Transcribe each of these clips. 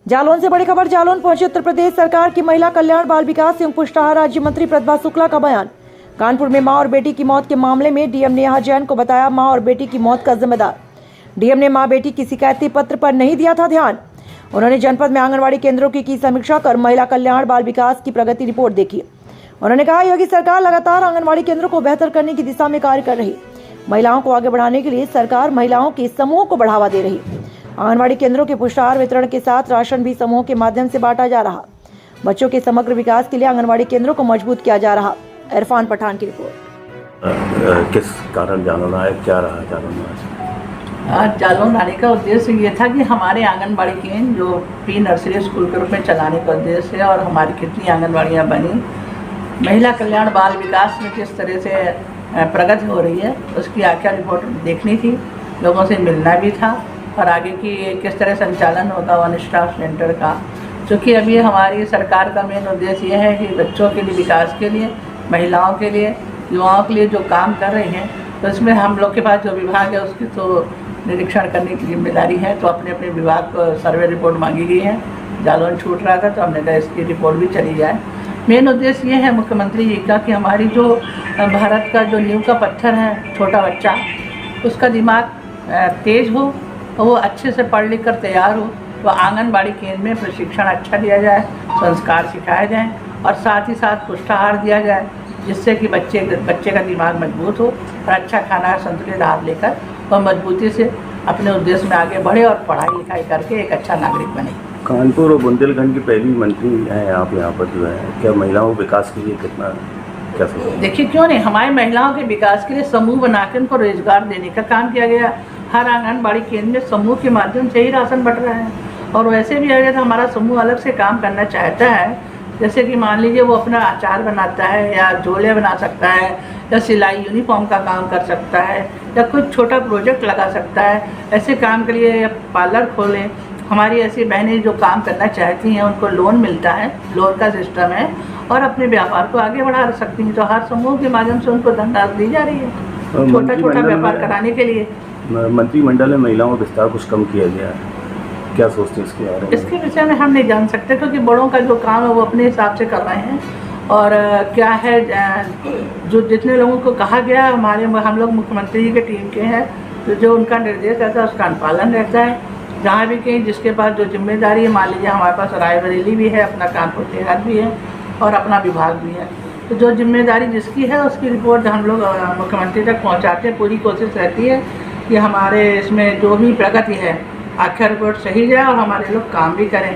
जालौन से बड़ी खबर। जालौन पहुंची उत्तर प्रदेश सरकार की महिला कल्याण बाल विकास एवं पुष्टाहार राज्य मंत्री प्रतिभा शुक्ला का बयान। कानपुर में मां और बेटी की मौत के मामले में डीएम नेहा जैन को बताया मां और बेटी की मौत का जिम्मेदार। डीएम ने मां बेटी की शिकायती पत्र पर नहीं दिया था ध्यान। उन्होंने जनपद में आंगनबाड़ी केंद्रों की समीक्षा कर महिला कल्याण बाल विकास की प्रगति रिपोर्ट देखी। उन्होंने कहा योगी सरकार लगातार आंगनबाड़ी केंद्रों को बेहतर करने की दिशा में कार्य कर रही। महिलाओं को आगे बढ़ाने के लिए सरकार महिलाओं के समूह को बढ़ावा दे रही। आंगनबाड़ी केंद्रों के पुष्टाहार वितरण के साथ राशन भी समूह के माध्यम से बांटा जा रहा। बच्चों के समग्र विकास के लिए आंगनबाड़ी केंद्रों को मजबूत किया जा रहा। इरफान पठान की रिपोर्ट। किस कारण जालौन आए, क्या रहा जालौन आज जालौन आने का उद्देश्य ये था कि हमारे आंगनबाड़ी केंद्र जो प्री नर्सरी स्कूल के रूप में चलाने का उद्देश्य है और हमारी कितनी आंगनबाड़ियाँ बनी, महिला कल्याण बाल विकास में किस तरह से प्रगति हो रही है उसकी आख्या रिपोर्ट देखनी थी, लोगों से मिलना भी था और आगे की किस तरह संचालन होगा वन स्टॉप सेंटर का। क्योंकि अभी हमारी सरकार का मेन उद्देश्य यह है कि बच्चों के लिए, विकास के लिए, महिलाओं के लिए, युवाओं के लिए जो काम कर रहे हैं, तो इसमें हम लोग के पास जो विभाग है उसकी तो निरीक्षण करने की जिम्मेदारी है। तो अपने अपने विभाग को सर्वे रिपोर्ट मांगी गई है। जालौन छूट रहा था तो हमने कहा इसकी रिपोर्ट भी चली जाए। मेन उद्देश्य ये है मुख्यमंत्री जी का कि हमारी जो भारत का जो नींव का पत्थर है, छोटा बच्चा, उसका दिमाग तेज हो और वो अच्छे से पढ़ लिख कर तैयार हो। तो आंगनबाड़ी केंद्र में प्रशिक्षण अच्छा दिया जाए, संस्कार सिखाए जाएँ और साथ ही साथ पुष्टाहार दिया जाए, जिससे कि बच्चे का दिमाग मजबूत हो और अच्छा खाना, संतुलित आहार लेकर वह मजबूती से अपने उद्देश्य में आगे बढ़े और पढ़ाई लिखाई करके एक अच्छा नागरिक बने। कानपुर और बुंदेलखंड की पहली मंत्री हैं आप यहाँ पर जो है, क्या महिलाओं के विकास के लिए कितना क्या सोचें? देखिए, क्यों नहीं, हमारी महिलाओं के विकास के लिए समूह बनाकर उनको रोजगार देने का काम किया गया। हर आंगनबाड़ी केंद्र में समूह के माध्यम से ही राशन बट रहा है। और वैसे भी अगर हमारा समूह अलग से काम करना चाहता है, जैसे कि मान लीजिए वो अपना अचार बनाता है या झोले बना सकता है या सिलाई यूनिफॉर्म का काम कर सकता है या कुछ छोटा प्रोजेक्ट लगा सकता है, ऐसे काम के लिए पार्लर खोलें। हमारी ऐसी बहनें जो काम करना चाहती हैं उनको लोन मिलता है, लोन का सिस्टम है और अपने व्यापार को आगे बढ़ा सकती हैं। तो हर समूह के माध्यम से उनको धनराशि दी जा रही है छोटा छोटा व्यापार कराने के लिए। मंत्रिमंडल में महिलाओं का विस्तार कुछ कम किया गया है, क्या सोचते हैं इसके बारे में? इसके विषय में हम नहीं जान सकते क्योंकि बड़ों का जो काम है वो अपने हिसाब से कर रहे हैं। और क्या है, जो जितने लोगों को कहा गया, हम लोग मुख्यमंत्री जी के टीम के हैं, तो जो उनका निर्देश रहता है उसका अनुपालन रहता है। जहाँ भी कहीं जिसके पास जो जिम्मेदारी है, मान लीजिए हमारे पास रायबरेली भी है, अपना कानपुर देहात भी है और अपना विभाग भी है, तो जो जिम्मेदारी जिसकी है उसकी रिपोर्ट हम लोग मुख्यमंत्री तक पहुँचाते हैं। पूरी कोशिश रहती है कि हमारे इसमें जो भी प्रगति है आखिर रिपोर्ट सही जाए और हमारे लोग काम भी करें,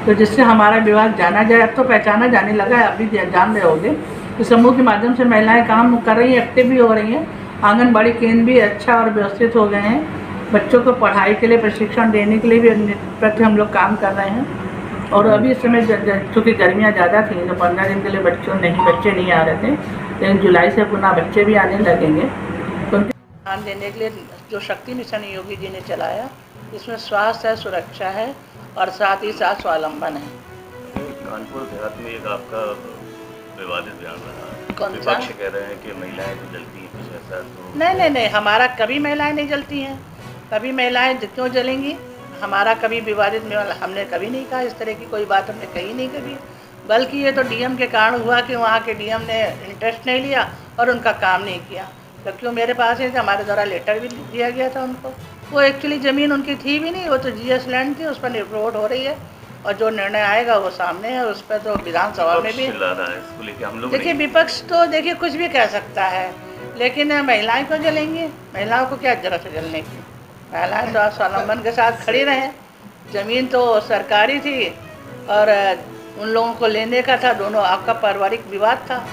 तो जिससे हमारा विभाग जाना जाए। अब तो पहचाना जाने लगा है, अभी जान रहे होंगे कि समूह के माध्यम से महिलाएं काम कर रही हैं, एक्टिव भी हो रही हैं। आंगनबाड़ी केंद्र भी अच्छा और व्यवस्थित हो गए हैं। बच्चों को पढ़ाई के लिए प्रशिक्षण देने के लिए भी प्रति हम लोग काम कर रहे हैं। और अभी इस समय चूँकि गर्मियाँ ज़्यादा थी तो 15 दिन के लिए बच्चे नहीं आ रहे थे, लेकिन जुलाई से पुनः बच्चे भी आने लगेंगे। तो उनके ध्यान देने के लिए जो शक्ति मिशन योगी जी ने चलाया, इसमें स्वास्थ्य है, सुरक्षा है और साथ ही साथ स्वावलंबन है। कानपुर देहात में एक आपका विवादित बयान रहा, कौन सा? विपक्ष कह रहे हैं कि महिलाएं तो जलती हैं, कुछ ऐसा तो नहीं, हमारा कभी महिलाएं नहीं जलती हैं। कभी महिलाएं क्यों जलेंगी? हमारा कभी विवादित में हमने कभी नहीं कहा, इस तरह की कोई बात हमने कही नहीं कभी। बल्कि ये तो डीएम के कारण हुआ कि वहाँ के डीएम ने इंटरेस्ट नहीं लिया और उनका काम नहीं किया। तो क्यों मेरे पास है, हमारे द्वारा लेटर भी दिया गया था उनको। वो एक्चुअली ज़मीन उनकी थी भी नहीं, वो तो जीएस लैंड थी, उस पर रिपोर्ट हो रही है और जो निर्णय आएगा वो सामने है। उस पर तो विधानसभा में भी देखिए, विपक्ष तो देखिए कुछ भी कह सकता है, लेकिन महिलाएं क्यों जलेंगी? महिलाओं को क्या जरूरत है जलने की? महिलाएं तो स्वावलंबन के साथ खड़ी रहें। ज़मीन तो सरकारी थी और उन लोगों को लेने का था। दोनों आपका पारिवारिक विवाद था।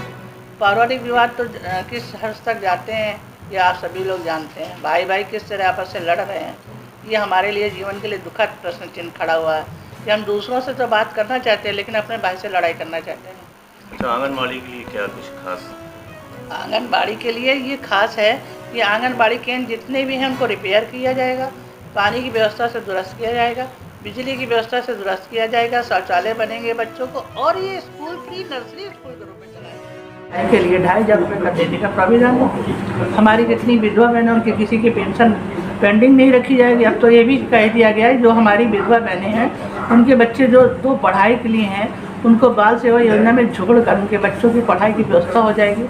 पारिवारिक विवाद तो किस हद तक जाते हैं ये आप सभी लोग जानते हैं। भाई भाई किस तरह आपस से लड़ रहे हैं, ये हमारे लिए जीवन के लिए दुखद प्रश्न चिन्ह खड़ा हुआ है कि हम दूसरों से तो बात करना चाहते हैं लेकिन अपने भाई से लड़ाई करना चाहते हैं। अच्छा, आंगनबाड़ी के लिए क्या कुछ खास? आंगनबाड़ी के लिए ये खास है कि आंगनबाड़ी केंद्र जितने भी हैं उनको रिपेयर किया जाएगा, पानी की व्यवस्था से दुरुस्त किया जाएगा, बिजली की व्यवस्था से दुरुस्त किया जाएगा, शौचालय बनेंगे बच्चों को और ये स्कूल प्री नर्सरी स्कूल के रूप में चलाएंगे। के लिए 2500 रुपये का देने का प्राविधान है। हमारी जितनी विधवा बहन है उनकी किसी की पेंशन पेंडिंग नहीं रखी जाएगी। अब तो ये भी कह दिया गया है जो हमारी विधवा बहनें हैं उनके बच्चे जो तो पढ़ाई के लिए हैं उनको बाल सेवा योजना में जोड़ कर उनके बच्चों की पढ़ाई की व्यवस्था हो जाएगी,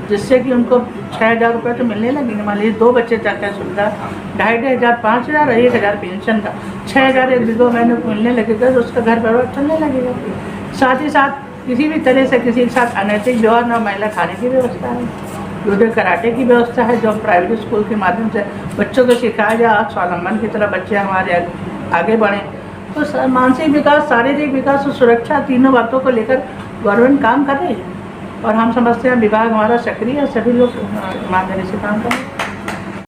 जिससे कि उनको 6,000 रुपये तो मिलने लगेंगे। मान लीजिए 2 बच्चे चाहते हैं सुविधा 2,500, 5,000 और 1,000 पेंशन का 6,000 एक विधवा बहनों को मिलने लगेगा तो उसका घर परिवार चलने लगेगा। साथ ही साथ किसी भी तरह से किसी के साथ अनैतिक व्यवहार न, महिला खाने की व्यवस्था है, जूडो कराटे की व्यवस्था है जो प्राइवेट स्कूल के माध्यम से बच्चों को सिखाया जाए, स्वावलंबन की तरह बच्चे हमारे आगे बढ़ें। तो मानसिक विकास, शारीरिक विकास और सुरक्षा तीनों बातों को लेकर गवर्नमेंट काम कर रही है और हम समझते हैं विभाग हमारा सक्रिय है, सभी लोग ईमानदारी से काम कर रहे हैं।